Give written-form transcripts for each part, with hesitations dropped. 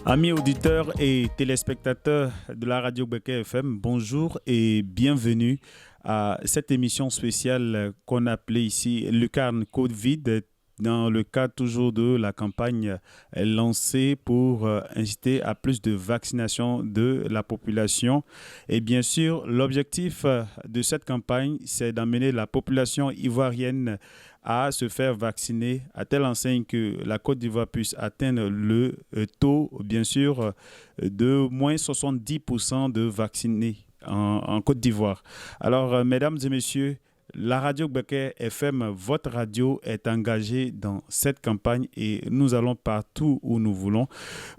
Amis auditeurs et téléspectateurs de la radio Beke FM, bonjour et bienvenue à cette émission spéciale qu'on appelait ici Lucarne Covid, dans le cadre toujours de la campagne lancée pour inciter à plus de vaccination de la population. Et bien sûr, l'objectif de cette campagne, c'est d'amener la population ivoirienne à se faire vacciner à telle enseigne que la Côte d'Ivoire puisse atteindre le taux, bien sûr, de moins 70% de vaccinés en Côte d'Ivoire. Alors, mesdames et messieurs, la radio Becker FM, votre radio est engagée dans cette campagne et nous allons partout où nous voulons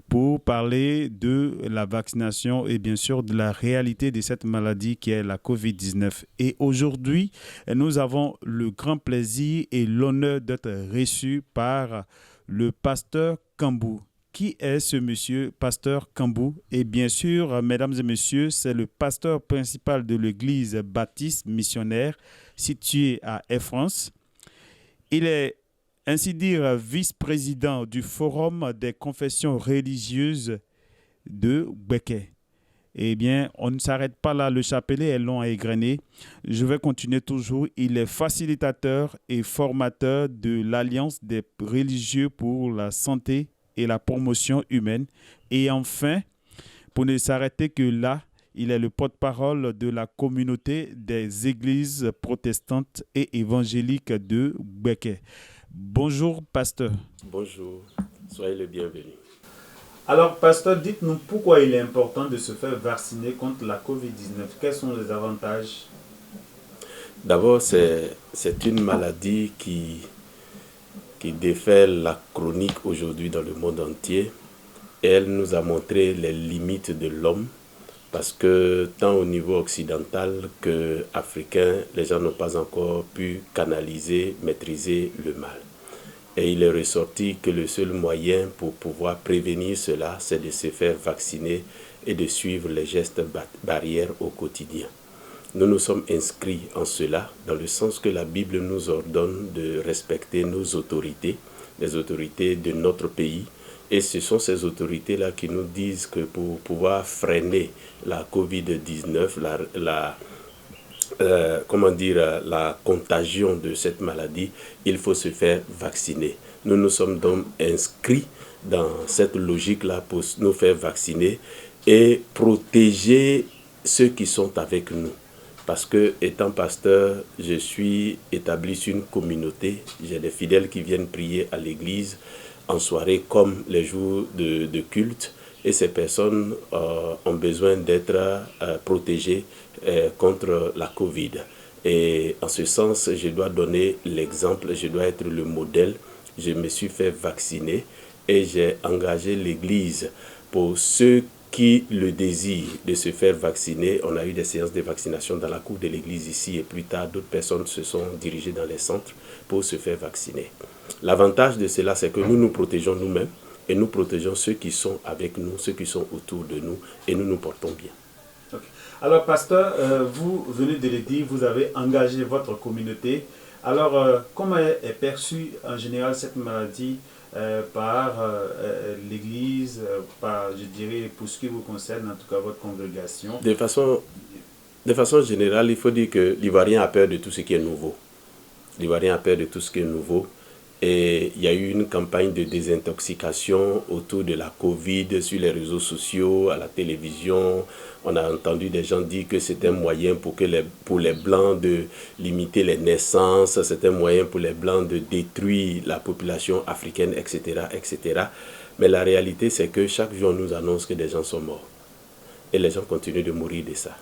pour parler de la vaccination et bien sûr de la réalité de cette maladie qui est la COVID-19. Et aujourd'hui, nous avons le grand plaisir et l'honneur d'être reçus par le pasteur Kambou. Qui est ce monsieur, pasteur Kambou? Et bien sûr, mesdames et messieurs, c'est le pasteur principal de l'église baptiste missionnaire située à Air France. Il est ainsi dire vice-président du Forum des confessions religieuses de Beke. Eh bien, on ne s'arrête pas là, le chapelet est long à égrener. Je vais continuer toujours. Il est facilitateur et formateur de l'Alliance des religieux pour la santé et la promotion humaine. Et enfin, pour ne s'arrêter que là, il est le porte-parole de la communauté des églises protestantes et évangéliques de Beke. Bonjour, pasteur. Bonjour, soyez le bienvenu. Alors, pasteur, dites-nous pourquoi il est important de se faire vacciner contre la COVID-19. Quels sont les avantages? D'abord, c'est une maladie qui défait la chronique aujourd'hui dans le monde entier. Et elle nous a montré les limites de l'homme parce que tant au niveau occidental qu'africain, les gens n'ont pas encore pu canaliser, maîtriser le mal. Et il est ressorti que le seul moyen pour pouvoir prévenir cela, c'est de se faire vacciner et de suivre les gestes barrières au quotidien. Nous nous sommes inscrits en cela, dans le sens que la Bible nous ordonne de respecter nos autorités, les autorités de notre pays. Et ce sont ces autorités-là qui nous disent que pour pouvoir freiner la COVID-19, la contagion de cette maladie, il faut se faire vacciner. Nous nous sommes donc inscrits dans cette logique-là pour nous faire vacciner et protéger ceux qui sont avec nous. Parce que, étant pasteur, je suis établi sur une communauté. J'ai des fidèles qui viennent prier à l'église en soirée comme les jours de culte. Et ces personnes ont besoin d'être protégées contre la Covid. Et en ce sens, je dois donner l'exemple, je dois être le modèle. Je me suis fait vacciner et j'ai engagé l'église pour ceux qui le désirent de se faire vacciner. On a eu des séances de vaccination dans la cour de l'église ici et plus tard, d'autres personnes se sont dirigées dans les centres pour se faire vacciner. L'avantage de cela, c'est que nous nous protégeons nous-mêmes et nous protégeons ceux qui sont avec nous, ceux qui sont autour de nous et nous nous portons bien. Okay. Alors, pasteur, vous venez de le dire, vous avez engagé votre communauté. Alors, comment est perçue en général cette maladie par l'Église, par, je dirais, pour ce qui vous concerne, en tout cas votre congrégation? De façon générale, il faut dire que l'Ivoirien a peur de tout ce qui est nouveau. L'Ivoirien a peur de tout ce qui est nouveau. Et il y a eu une campagne de désintoxication autour de la Covid sur les réseaux sociaux, à la télévision. On a entendu des gens dire que c'était un moyen pour les Blancs de limiter les naissances, c'était un moyen pour les Blancs de détruire la population africaine, etc., etc. Mais la réalité, c'est que chaque jour, on nous annonce que des gens sont morts. Et les gens continuent de mourir de ça.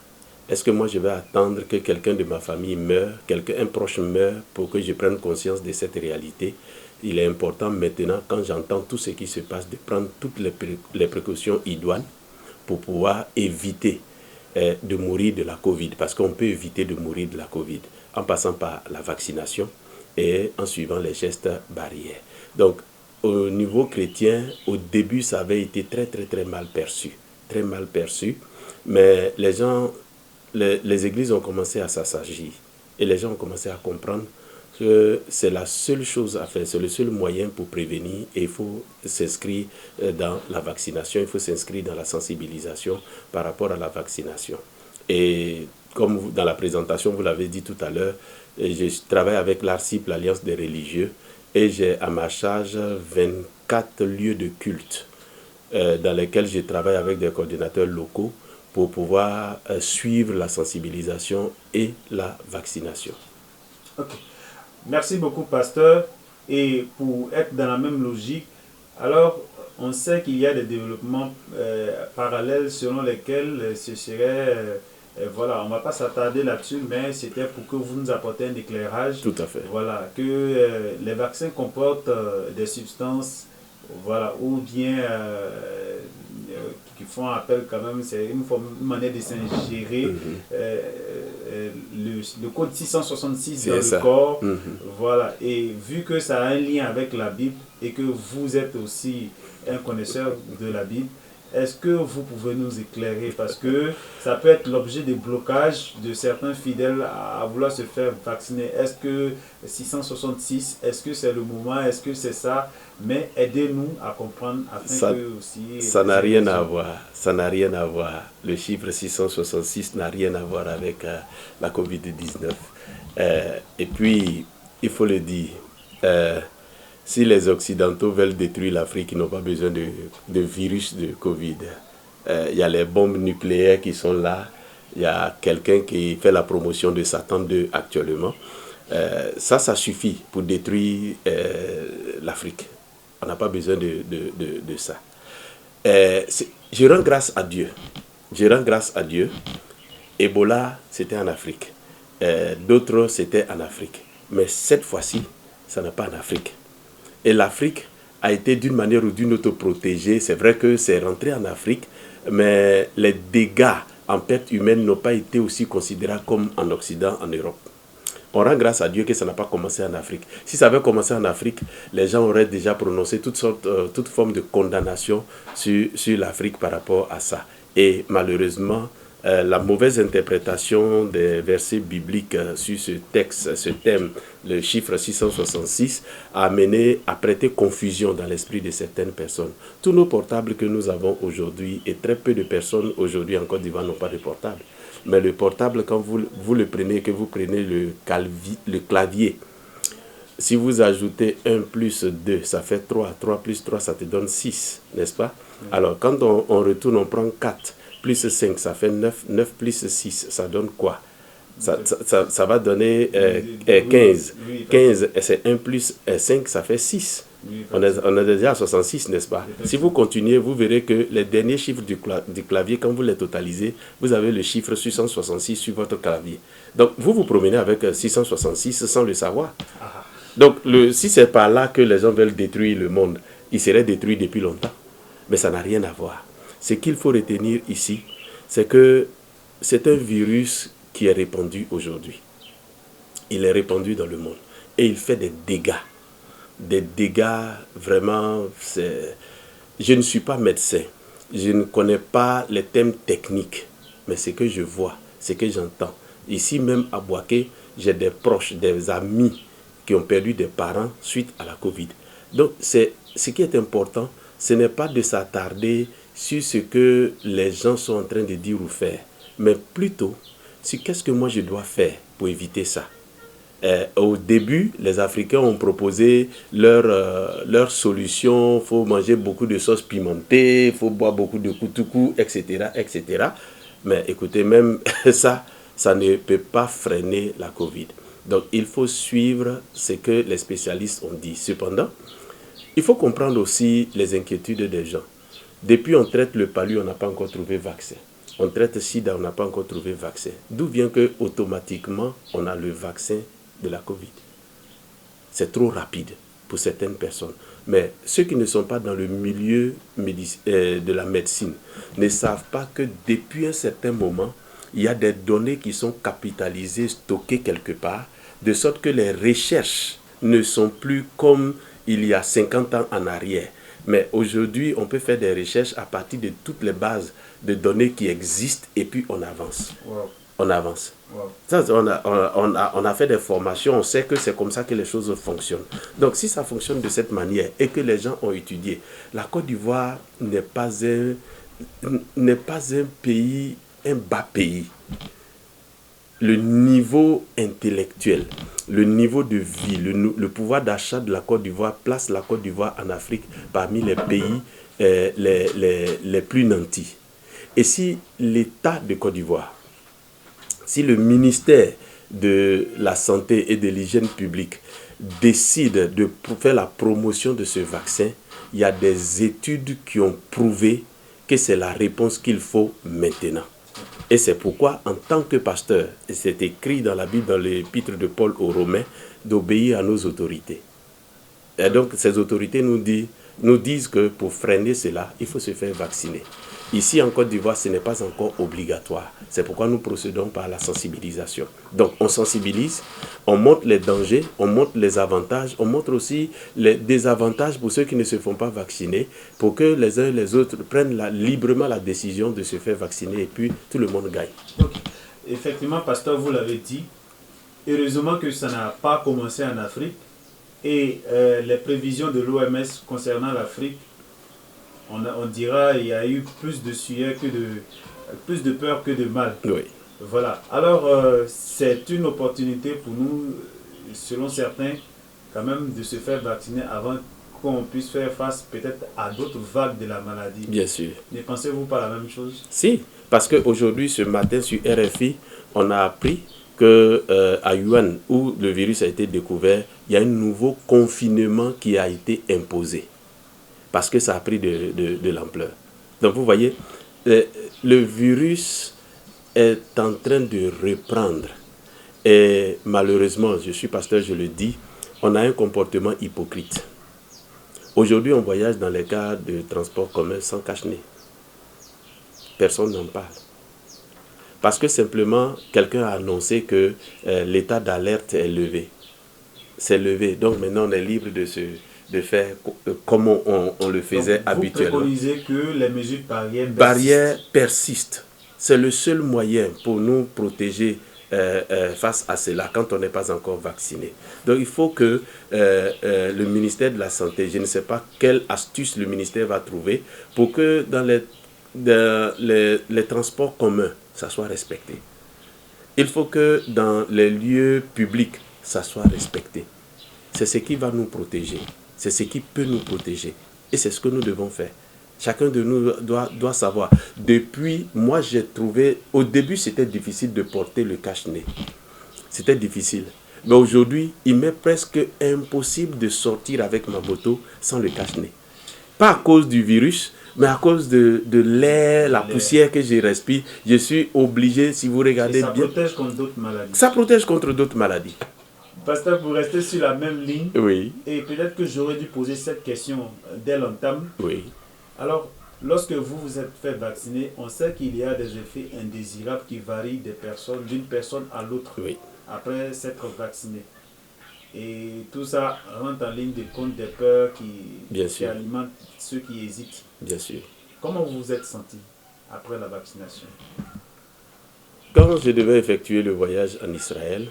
Est-ce que moi, je vais attendre que quelqu'un de ma famille meure, un proche meure, pour que je prenne conscience de cette réalité? Il est important maintenant, quand j'entends tout ce qui se passe, de prendre toutes les précautions idoines pour pouvoir éviter de mourir de la Covid. Parce qu'on peut éviter de mourir de la Covid en passant par la vaccination et en suivant les gestes barrières. Donc, au niveau chrétien, au début, ça avait été très, très, très mal perçu. Très mal perçu. Mais les gens... Les églises ont commencé à s'assagir et les gens ont commencé à comprendre C'est la seule chose à faire, c'est le seul moyen pour prévenir et il faut s'inscrire dans la vaccination, il faut s'inscrire dans la sensibilisation par rapport à la vaccination. Et comme dans la présentation, vous l'avez dit tout à l'heure, je travaille avec l'ARCIP, l'Alliance des religieux, et j'ai à ma charge 24 lieux de culte dans lesquels je travaille avec des coordinateurs locaux pour pouvoir suivre la sensibilisation et la vaccination. Ok. Merci beaucoup, pasteur. Et pour être dans la même logique, alors on sait qu'il y a des développements parallèles selon lesquels ce serait, voilà, on ne va pas s'attarder là-dessus, mais c'était pour que vous nous apportiez un éclairage. Tout à fait. Voilà, que les vaccins comportent des substances, voilà, ou bien qui font appel quand même, c'est une manière de s'ingérer le code 666 dans le corps. Voilà, et vu que ça a un lien avec la Bible et que vous êtes aussi un connaisseur de la Bible, est-ce que vous pouvez nous éclairer? Parce que ça peut être l'objet de blocage de certains fidèles à vouloir se faire vacciner. Est-ce que 666, est-ce que c'est le moment? Est-ce que c'est ça? Mais aidez-nous à comprendre afin que aussi... Ça n'a rien à voir. Ça n'a rien à voir. Le chiffre 666 n'a rien à voir avec la COVID-19. Et puis, il faut le dire... si les Occidentaux veulent détruire l'Afrique, ils n'ont pas besoin de virus de Covid. Il y a les bombes nucléaires qui sont là. Il y a quelqu'un qui fait la promotion de Satan 2 actuellement. Ça suffit pour détruire l'Afrique. On n'a pas besoin de ça. Je rends grâce à Dieu. Je rends grâce à Dieu. Ebola, c'était en Afrique. D'autres, c'était en Afrique. Mais cette fois-ci, ça n'est pas en Afrique. Et l'Afrique a été d'une manière ou d'une autre protégée. C'est vrai que c'est rentré en Afrique, mais les dégâts en perte humaine n'ont pas été aussi considérables comme en Occident, en Europe. On rend grâce à Dieu que ça n'a pas commencé en Afrique. Si ça avait commencé en Afrique, les gens auraient déjà prononcé toute forme de condamnation sur l'Afrique par rapport à ça. Et malheureusement, la mauvaise interprétation des versets bibliques sur ce texte, ce thème, le chiffre 666, a amené à prêter confusion dans l'esprit de certaines personnes. Tous nos portables que nous avons aujourd'hui, et très peu de personnes aujourd'hui en Côte d'Ivoire n'ont pas de portable. Mais le portable, quand vous le prenez, que vous prenez le clavier, si vous ajoutez 1 plus 2, ça fait 3. 3 plus 3, ça te donne 6, n'est-ce pas? Alors, quand on retourne, on prend 4. Plus 5, ça fait 9. 9 plus 6, ça donne quoi? Ça va donner 15. 15, c'est 1 plus 5, ça fait 6. On est déjà à 66, n'est-ce pas? Si vous continuez, vous verrez que les derniers chiffres du clavier, quand vous les totalisez, vous avez le chiffre 666 sur votre clavier. Donc, vous promenez avec 666 sans le savoir. Donc, si c'est par là que les gens veulent détruire le monde, il serait détruit depuis longtemps. Mais ça n'a rien à voir. Ce qu'il faut retenir ici, c'est que c'est un virus qui est répandu aujourd'hui. Il est répandu dans le monde. Et il fait des dégâts. Des dégâts vraiment... Je ne suis pas médecin. Je ne connais pas les thèmes techniques. Mais ce que je vois, ce que j'entends. Ici même à Bouaké, j'ai des proches, des amis qui ont perdu des parents suite à la Covid. Donc, ce qui est important, ce n'est pas de s'attarder sur ce que les gens sont en train de dire ou faire, mais plutôt sur qu'est-ce que moi je dois faire pour éviter ça. Au début, les Africains ont proposé leur solution. Il faut manger beaucoup de sauce pimentée, il faut boire beaucoup de koutoukou, etc., etc. Mais écoutez, même ça ne peut pas freiner la Covid. Donc, il faut suivre ce que les spécialistes ont dit. Cependant, il faut comprendre aussi les inquiétudes des gens. Depuis, on traite le palu, on n'a pas encore trouvé vaccin. On traite sida, on n'a pas encore trouvé vaccin. D'où vient que automatiquement, on a le vaccin de la Covid. C'est trop rapide pour certaines personnes. Mais ceux qui ne sont pas dans le milieu de la médecine ne savent pas que depuis un certain moment, il y a des données qui sont capitalisées, stockées quelque part, de sorte que les recherches ne sont plus comme il y a 50 ans en arrière. Mais aujourd'hui, on peut faire des recherches à partir de toutes les bases de données qui existent et puis on avance. Wow. on avance. Wow. Ça, on a fait des formations, on sait que c'est comme ça que les choses fonctionnent. Donc si ça fonctionne de cette manière et que les gens ont étudié, la Côte d'Ivoire n'est pas un pays, un bas pays. Le niveau intellectuel, le niveau de vie, le pouvoir d'achat de la Côte d'Ivoire place la Côte d'Ivoire en Afrique parmi les pays les plus nantis. Et si l'État de Côte d'Ivoire, si le ministère de la Santé et de l'Hygiène publique décide de faire la promotion de ce vaccin, il y a des études qui ont prouvé que c'est la réponse qu'il faut maintenant. Et c'est pourquoi, en tant que pasteur, et c'est écrit dans la Bible, dans l'épître de Paul aux Romains, d'obéir à nos autorités. Et donc, ces autorités nous disent que pour freiner cela, il faut se faire vacciner. Ici, en Côte d'Ivoire, ce n'est pas encore obligatoire. C'est pourquoi nous procédons par la sensibilisation. Donc, on sensibilise, on montre les dangers, on montre les avantages, on montre aussi les désavantages pour ceux qui ne se font pas vacciner, pour que les uns et les autres prennent librement la décision de se faire vacciner et puis tout le monde gagne. Okay. Effectivement, pasteur, vous l'avez dit, heureusement que ça n'a pas commencé en Afrique et les prévisions de l'OMS concernant l'Afrique, on dira qu'il y a eu plus de sueur plus de peur que de mal. Oui. Voilà. Alors, c'est une opportunité pour nous, selon certains, quand même, de se faire vacciner avant qu'on puisse faire face peut-être à d'autres vagues de la maladie. Bien sûr. Ne pensez-vous pas la même chose? Si, parce qu'aujourd'hui, ce matin, sur RFI, on a appris qu'à Yuan, où le virus a été découvert, il y a un nouveau confinement qui a été imposé. Parce que ça a pris de l'ampleur. Donc vous voyez, le virus est en train de reprendre. Et malheureusement, je suis pasteur, je le dis, on a un comportement hypocrite. Aujourd'hui, on voyage dans les cas de transport commun sans cache-nez. Personne n'en parle. Parce que simplement, quelqu'un a annoncé que l'état d'alerte est levé. C'est levé. Donc maintenant, on est libre de faire comme on le faisait habituellement. Vous préconisez que les mesures barrières persistent. C'est le seul moyen pour nous protéger face à cela quand on n'est pas encore vacciné. Donc il faut que le ministère de la Santé, je ne sais pas quelle astuce le ministère va trouver pour que dans les transports communs, ça soit respecté. Il faut que dans les lieux publics, ça soit respecté. C'est ce qui va nous protéger. C'est ce qui peut nous protéger. Et c'est ce que nous devons faire. Chacun de nous doit savoir. Depuis, moi j'ai trouvé, au début c'était difficile de porter le cache-nez. C'était difficile. Mais aujourd'hui, il m'est presque impossible de sortir avec ma moto sans le cache-nez. Pas à cause du virus, mais à cause de l'air, la poussière que je respire. Je suis obligé, si vous regardez bien... Ça protège contre d'autres maladies. Ça protège contre d'autres maladies. Pasteur, pour rester sur la même ligne, oui. Et peut-être que j'aurais dû poser cette question dès l'entame. Oui. Alors, lorsque vous vous êtes fait vacciner, on sait qu'il y a des effets indésirables qui varient d'une personne à l'autre après s'être vacciné. Et tout ça rentre en ligne de compte des peurs qui alimentent ceux qui hésitent. Bien sûr. Comment vous vous êtes senti après la vaccination? Quand je devais effectuer le voyage en Israël,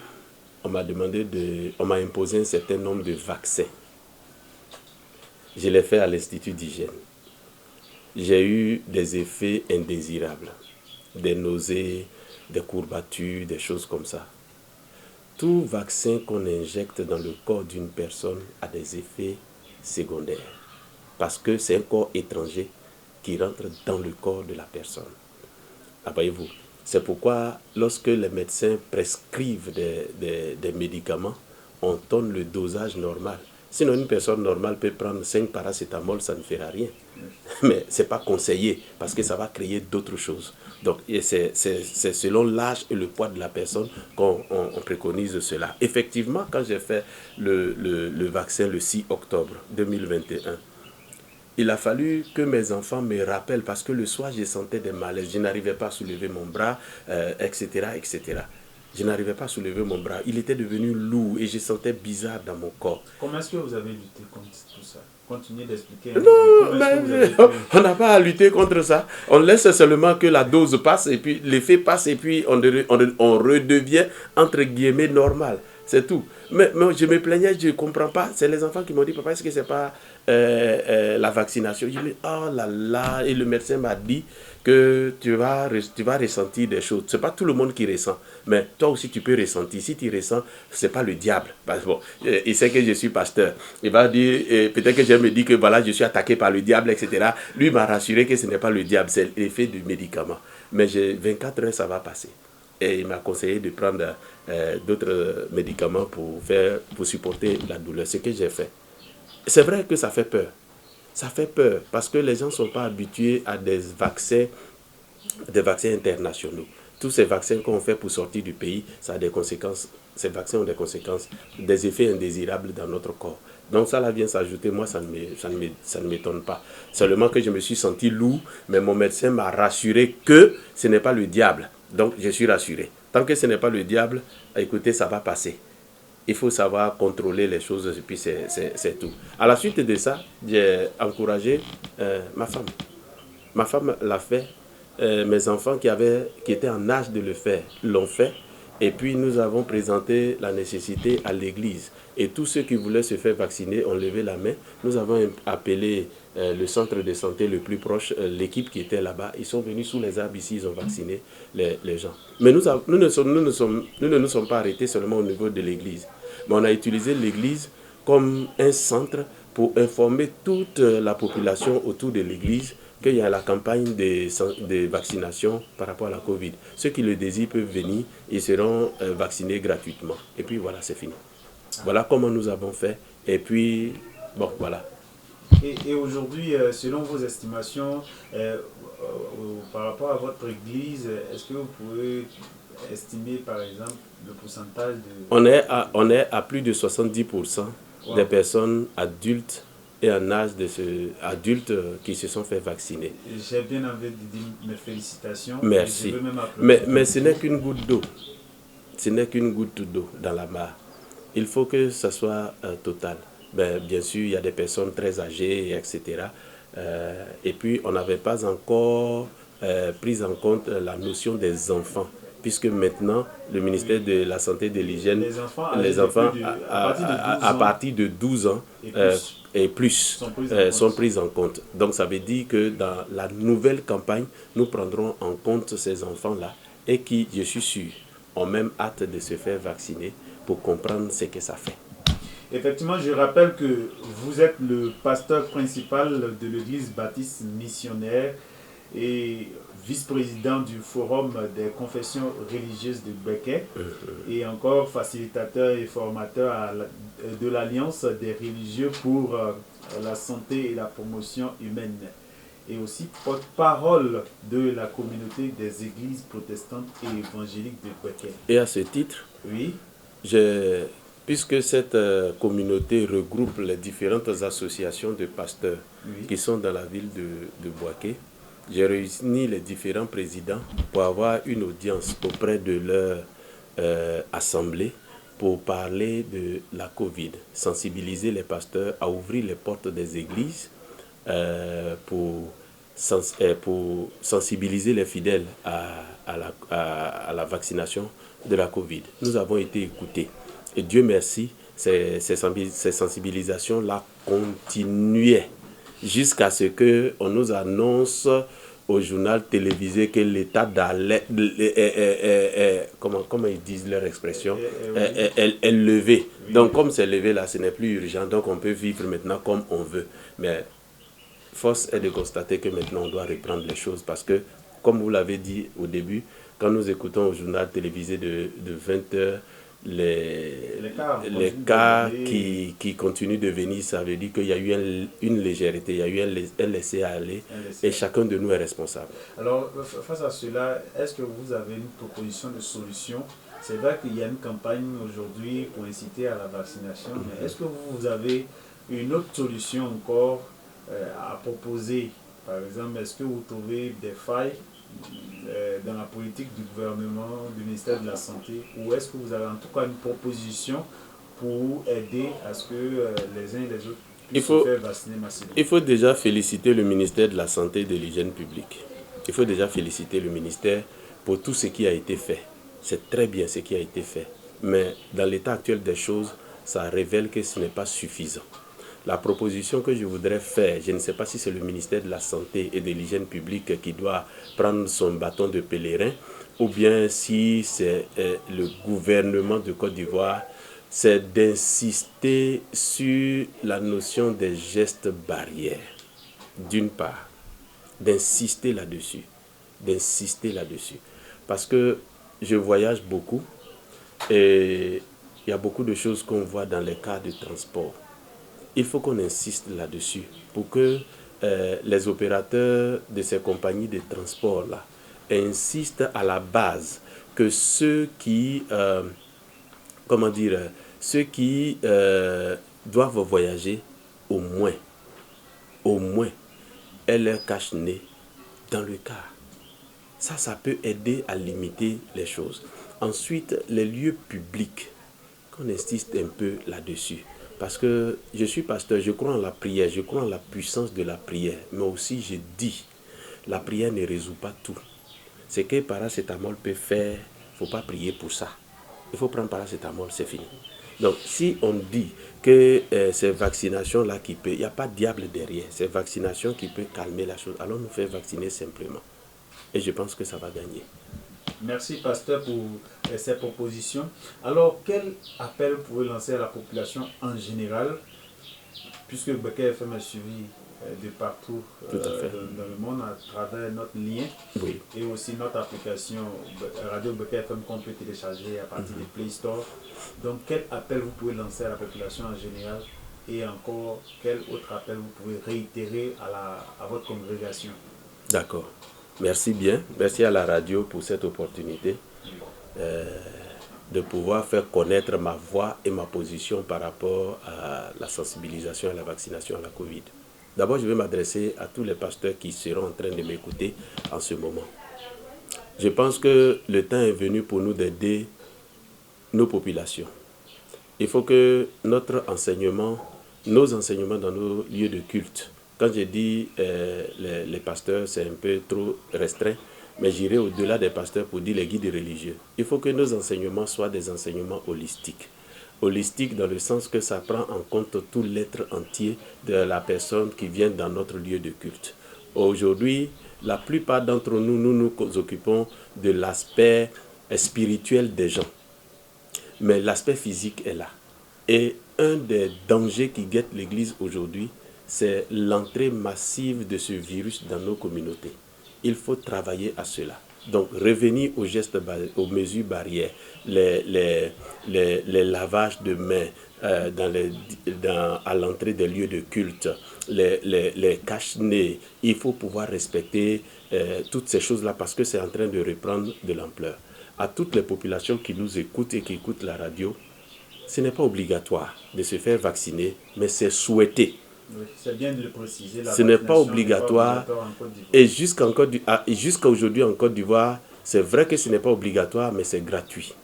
on m'a imposé un certain nombre de vaccins. Je l'ai fait à l'Institut d'hygiène. J'ai eu des effets indésirables, des nausées, des courbatures, des choses comme ça. Tout vaccin qu'on injecte dans le corps d'une personne a des effets secondaires, parce que c'est un corps étranger qui rentre dans le corps de la personne. Ah, voyez-vous, c'est pourquoi lorsque les médecins prescrivent des médicaments, on donne le dosage normal. Sinon, une personne normale peut prendre 5 paracétamol, ça ne fera rien. Mais ce n'est pas conseillé parce que ça va créer d'autres choses. Donc, c'est selon l'âge et le poids de la personne qu'on préconise cela. Effectivement, quand j'ai fait le vaccin le 6 octobre 2021, il a fallu que mes enfants me rappellent parce que le soir, je sentais des malaises. Je n'arrivais pas à soulever mon bras, etc., etc. Je n'arrivais pas à soulever mon bras. Il était devenu lourd et je sentais bizarre dans mon corps. Comment est-ce que vous avez lutté contre tout ça? Continuez d'expliquer. Non, mais on n'a pas à lutter contre ça. On laisse seulement que la dose passe et puis l'effet passe et puis on redevient entre guillemets normal. C'est tout. Mais je me plaignais, je ne comprends pas. C'est les enfants qui m'ont dit, papa, est-ce que ce n'est pas la vaccination? Je dis, oh là là. Et le médecin m'a dit que tu vas ressentir des choses. Ce n'est pas tout le monde qui ressent. Mais toi aussi, tu peux ressentir. Si tu ressens, ce n'est pas le diable. Bon, il sait que je suis pasteur. Il va dire, peut-être que je me dis que voilà, je suis attaqué par le diable, etc. Lui m'a rassuré que ce n'est pas le diable, c'est l'effet du médicament. Mais 24 heures, ça va passer. Et il m'a conseillé de prendre d'autres médicaments pour supporter la douleur. Ce que j'ai fait. C'est vrai que ça fait peur. Ça fait peur parce que les gens ne sont pas habitués à des vaccins internationaux. Tous ces vaccins qu'on fait pour sortir du pays, ça a des conséquences. Ces vaccins ont des conséquences, des effets indésirables dans notre corps. Donc ça là vient s'ajouter, moi ça ne m'étonne pas. Seulement que je me suis senti lourd, mais mon médecin m'a rassuré que ce n'est pas le diable. Donc je suis rassuré. Tant que ce n'est pas le diable, écoutez, ça va passer. Il faut savoir contrôler les choses et puis c'est tout. À la suite de ça, j'ai encouragé ma femme. Ma femme l'a fait. Mes enfants qui étaient en âge de le faire l'ont fait. Et puis nous avons présenté la nécessité à l'église. Et tous ceux qui voulaient se faire vacciner ont levé la main. Nous avons appelé le centre de santé le plus proche, l'équipe qui était là-bas. Ils sont venus sous les arbres ici, ils ont vacciné les gens. Mais nous ne nous sommes pas arrêtés seulement au niveau de l'église. Mais on a utilisé l'église comme un centre pour informer toute la population autour de l'église qu'il y a la campagne de vaccination par rapport à la Covid. Ceux qui le désirent peuvent venir, ils seront vaccinés gratuitement. Et puis voilà, c'est fini. Voilà comment nous avons fait. Et puis, bon, voilà. Et aujourd'hui, selon vos estimations, par rapport à votre église, est-ce que vous pouvez estimer, par exemple, le pourcentage de... On est à plus de 70% des personnes adultes et en âge adultes qui se sont fait vacciner. J'ai bien envie de dire mes félicitations. Merci. Mais ce n'est qu'une goutte d'eau. Ce n'est qu'une goutte d'eau dans la mare. Il faut que ça soit total. Bien sûr, il y a des personnes très âgées, etc. Et puis, on n'avait pas encore pris en compte la notion des enfants, puisque maintenant, le ministère de la Santé et de l'Hygiène, les enfants à partir de 12 ans et plus sont pris en compte. Donc, ça veut dire que dans la nouvelle campagne, nous prendrons en compte ces enfants-là et qui, je suis sûr, ont même hâte de se faire vacciner pour comprendre ce que ça fait. Effectivement, je rappelle que vous êtes le pasteur principal de l'église baptiste missionnaire et vice-président du Forum des confessions religieuses de Becket et encore facilitateur et formateur de l'Alliance des religieux pour la santé et la promotion humaine et aussi porte-parole de la communauté des églises protestantes et évangéliques de Becket. Et à ce titre, oui, puisque cette communauté regroupe les différentes associations de pasteurs qui sont dans la ville de Boaké, j'ai réuni les différents présidents pour avoir une audience auprès de leur assemblée pour parler de la Covid, sensibiliser les pasteurs à ouvrir les portes des églises pour sensibiliser les fidèles à la vaccination de la Covid. Nous avons été écoutés. Et Dieu merci, ces sensibilisations-là continuaient jusqu'à ce qu'on nous annonce au journal télévisé que l'état d'alerte, comment ils disent leur expression, est levé. Donc comme c'est levé là, ce n'est plus urgent, donc on peut vivre maintenant comme on veut. Mais force est de constater que maintenant on doit reprendre les choses parce que, comme vous l'avez dit au début, quand nous écoutons au journal télévisé de 20h, les cas qui continuent de venir, ça veut dire qu'il y a eu une légèreté, il y a eu un laisser-aller et chacun de nous est responsable. Alors, face à cela, est-ce que vous avez une proposition de solution? C'est vrai qu'il y a une campagne aujourd'hui pour inciter à la vaccination, mais est-ce que vous avez une autre solution encore à proposer? Par exemple, est-ce que vous trouvez des failles dans la politique du gouvernement, du ministère de la Santé, ou est-ce que vous avez en tout cas une proposition pour aider à ce que les uns et les autres puissent se faire vacciner massivement? Il faut déjà féliciter le ministère de la Santé et de l'Hygiène publique. Il faut déjà féliciter le ministère pour tout ce qui a été fait. C'est très bien ce qui a été fait. Mais dans l'état actuel des choses, ça révèle que ce n'est pas suffisant. La proposition que je voudrais faire, je ne sais pas si c'est le ministère de la Santé et de l'Hygiène publique qui doit prendre son bâton de pèlerin, ou bien si c'est le gouvernement de Côte d'Ivoire, c'est d'insister sur la notion des gestes barrières. D'une part, d'insister là-dessus. Parce que je voyage beaucoup et il y a beaucoup de choses qu'on voit dans les cas de transport. Il faut qu'on insiste là-dessus pour que les opérateurs de ces compagnies de transport-là insistent à la base que ceux qui, doivent voyager, au moins, aient leur cache-nez dans le car. Ça peut aider à limiter les choses. Ensuite, les lieux publics, qu'on insiste un peu là-dessus. Parce que je suis pasteur, je crois en la prière, je crois en la puissance de la prière. Mais aussi, je dis, la prière ne résout pas tout. Ce que paracétamol peut faire, il ne faut pas prier pour ça. Il faut prendre paracétamol, c'est fini. Donc, si on dit que ces vaccinations-là qui peut, il n'y a pas de diable derrière, ces vaccinations qui peuvent calmer la chose, allons nous faire vacciner simplement. Et je pense que ça va gagner. Merci, pasteur, pour ces propositions. Alors, quel appel vous pouvez lancer à la population en général, puisque Becker FM est suivi de partout dans le monde à travers notre lien et aussi notre application Radio Becker FM qu'on peut télécharger à partir des Play Store. Donc, quel appel vous pouvez lancer à la population en général et encore, quel autre appel vous pouvez réitérer à votre congrégation? D'accord. Merci bien. Merci à la radio pour cette opportunité de pouvoir faire connaître ma voix et ma position par rapport à la sensibilisation et la vaccination à la Covid. D'abord, je vais m'adresser à tous les pasteurs qui seront en train de m'écouter en ce moment. Je pense que le temps est venu pour nous d'aider nos populations. Il faut que nos enseignements dans nos lieux de culte, quand je dis les pasteurs, c'est un peu trop restreint, mais j'irai au-delà des pasteurs pour dire les guides religieux. Il faut que nos enseignements soient des enseignements holistiques. Holistique dans le sens que ça prend en compte tout l'être entier de la personne qui vient dans notre lieu de culte. Aujourd'hui, la plupart d'entre nous, nous occupons de l'aspect spirituel des gens. Mais l'aspect physique est là. Et un des dangers qui guettent l'Église aujourd'hui, c'est l'entrée massive de ce virus dans nos communautés. Il faut travailler à cela. Donc, revenir aux gestes, aux mesures barrières, les lavages de mains à l'entrée des lieux de culte, les cache-nez. Il faut pouvoir respecter toutes ces choses-là parce que c'est en train de reprendre de l'ampleur. À toutes les populations qui nous écoutent et qui écoutent la radio, ce n'est pas obligatoire de se faire vacciner, mais c'est souhaité. Oui, c'est bien de le préciser. Ce n'est pas obligatoire. Et jusqu'à aujourd'hui en Côte d'Ivoire, c'est vrai que ce n'est pas obligatoire, mais c'est gratuit.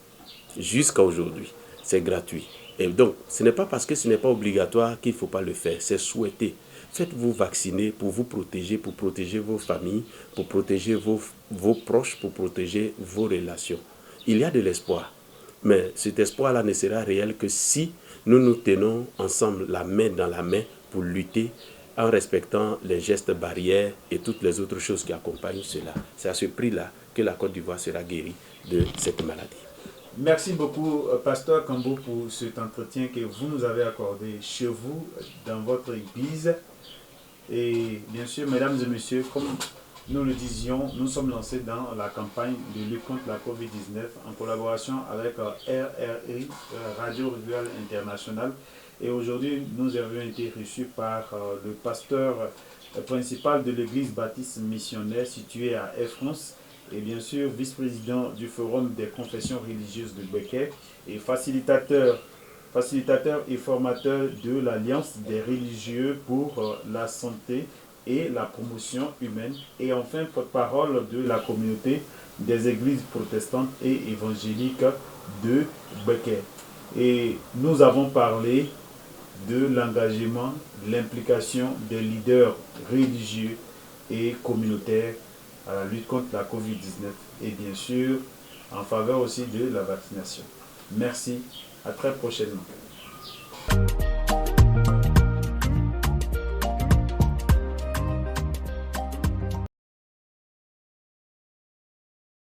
Jusqu'à aujourd'hui, c'est gratuit. Et donc, ce n'est pas parce que ce n'est pas obligatoire qu'il ne faut pas le faire. C'est souhaité. Faites-vous vacciner pour vous protéger, pour protéger vos familles, pour protéger vos proches, pour protéger vos relations. Il y a de l'espoir. Mais cet espoir-là ne sera réel que si nous nous tenons ensemble la main dans la main pour lutter en respectant les gestes barrières et toutes les autres choses qui accompagnent cela. C'est à ce prix-là que la Côte d'Ivoire sera guérie de cette maladie. Merci beaucoup, Pasteur Kambo, pour cet entretien que vous nous avez accordé chez vous, dans votre église. Et bien sûr, mesdames et messieurs, comme nous le disions, nous sommes lancés dans la campagne de lutte contre la COVID-19 en collaboration avec RRI, Radio Rurale Internationale. Et aujourd'hui, nous avions été reçus par le pasteur principal de l'église baptiste missionnaire située à Air France et bien sûr vice-président du Forum des confessions religieuses de Becker et facilitateur et formateur de l'Alliance des religieux pour la santé et la promotion humaine. Et enfin, porte-parole de la communauté des églises protestantes et évangéliques de Becker. Et nous avons parlé de l'engagement, l'implication des leaders religieux et communautaires à la lutte contre la COVID-19 et bien sûr en faveur aussi de la vaccination. Merci, à très prochainement.